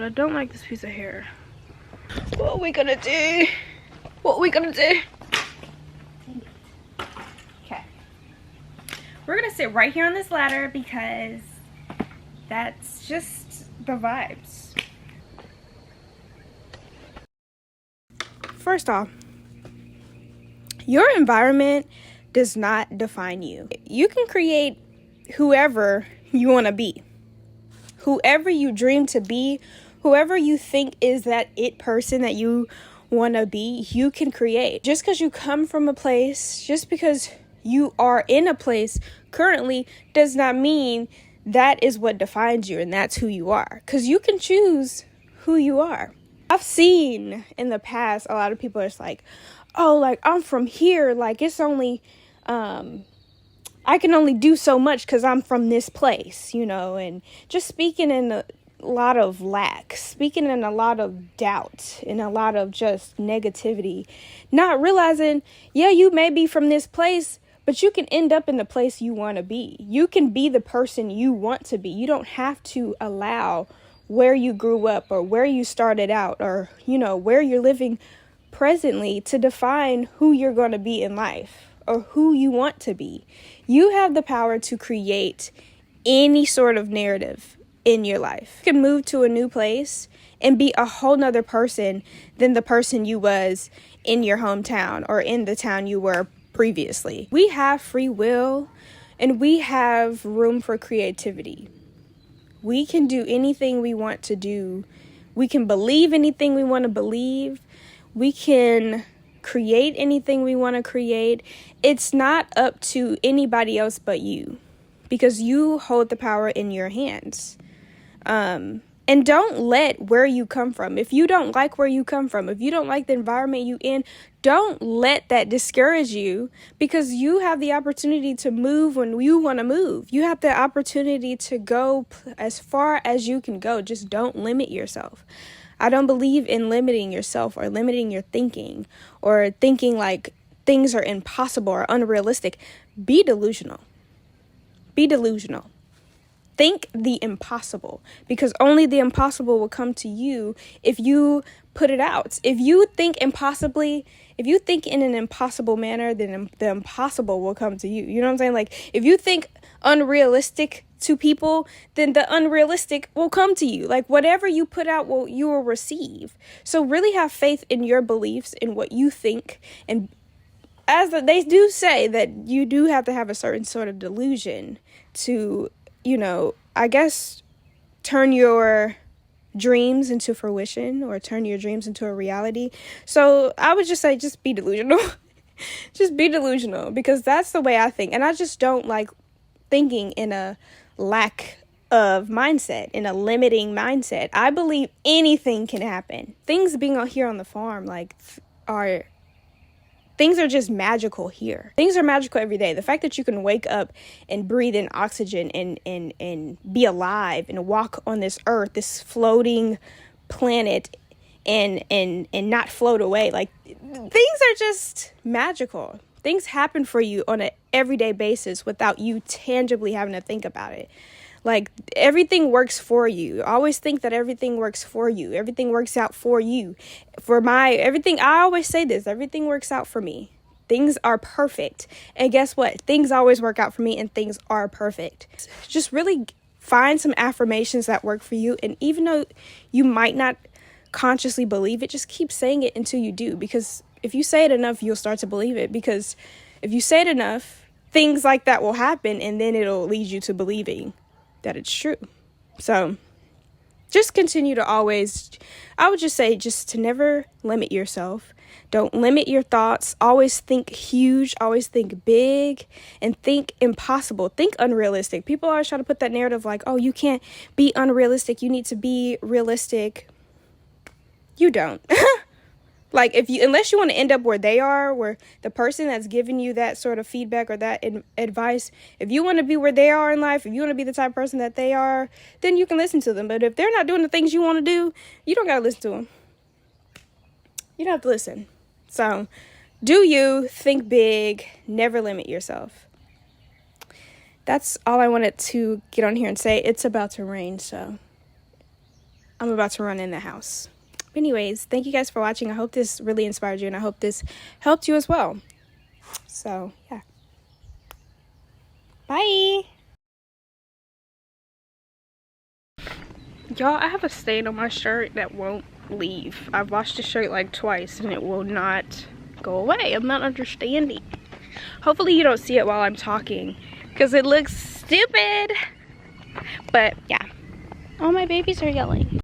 I don't like this piece of hair. What are we gonna do? What are we gonna do? Okay. We're gonna sit right here on this ladder because that's just the vibes. First off, your environment does not define you. You can create whoever you want to be. Whoever you dream to be, whoever you think is that it person that you want to be, you can create. Just because you come from a place, just because you are in a place currently, does not mean that is what defines you and that's who you are. Because you can choose who you are. I've seen in the past a lot of people are just like, oh, like I'm from here, like it's only I can only do so much because I'm from this place, you know, and just speaking in a lot of lack, speaking in a lot of doubt, and a lot of just negativity, not realizing, yeah, you may be from this place, but you can end up in the place you want to be. You can be the person you want to be. You don't have to allow where you grew up or where you started out or, you know, where you're living presently to define who you're going to be in life or who you want to be. You have the power to create any sort of narrative in your life. You can move to a new place and be a whole nother person than the person you was in your hometown or in the town you were previously. We have free will and we have room for creativity. We can do anything we want to do. We can believe anything we want to believe. We can create anything we want to create. It's not up to anybody else but you, because you hold the power in your hands. And don't let where you come from, if you don't like where you come from, if you don't like the environment you in, don't let that discourage you, because you have the opportunity to move when you want to move. You have the opportunity to go as far as you can go. Just don't limit yourself. I don't believe in limiting yourself or limiting your thinking or thinking like things are impossible or unrealistic. Be delusional. Be delusional. Think the impossible, because only the impossible will come to you if you put it out. If you think in an impossible manner, then the impossible will come to you. You know what I'm saying? Like, if you think unrealistic to people, then the unrealistic will come to you. Like, whatever you put out, you will receive. So really have faith in your beliefs, in what you think. And they do say that you do have to have a certain sort of delusion to, you know, I guess turn your dreams into fruition or turn your dreams into a reality. So I would just say, just be delusional. Just be delusional, because that's the way I think. And I just don't like thinking in a lack of mindset, in a limiting mindset. I believe anything can happen. Things being out here on the farm, like, things are just magical here. Things are magical every day. The fact that you can wake up and breathe in oxygen and be alive and walk on this earth, this floating planet, and not float away. Like, things are just magical. Things happen for you on an everyday basis without you tangibly having to think about it. Like, everything works for you. I always think that everything works for you. Everything works out for you. Everything, I always say this, everything works out for me. Things are perfect. And guess what? Things always work out for me, and things are perfect. Just really find some affirmations that work for you. And even though you might not consciously believe it, just keep saying it until you do. Because if you say it enough, you'll start to believe it. Because if you say it enough, things like that will happen, and then it'll lead you to believing that it's true. So just continue to always, I would just say, just to never limit yourself. Don't limit your thoughts. Always think huge. Always think big, and think impossible. Think unrealistic. People always try to put that narrative like, oh, you can't be unrealistic. You need to be realistic. You don't. Like, unless you want to end up where they are, where the person that's giving you that sort of feedback or that advice, if you want to be where they are in life, if you want to be the type of person that they are, then you can listen to them. But if they're not doing the things you want to do, you don't got to listen to them. You don't have to listen. So do you, think big, never limit yourself. That's all I wanted to get on here and say. It's about to rain, so I'm about to run in the house. Anyways, thank you guys for watching. I hope this really inspired you, and I hope this helped you as well. So, yeah. Bye. Y'all, I have a stain on my shirt that won't leave. I've washed the shirt like twice and it will not go away. I'm not understanding. Hopefully you don't see it while I'm talking because it looks stupid. But yeah, all my babies are yelling.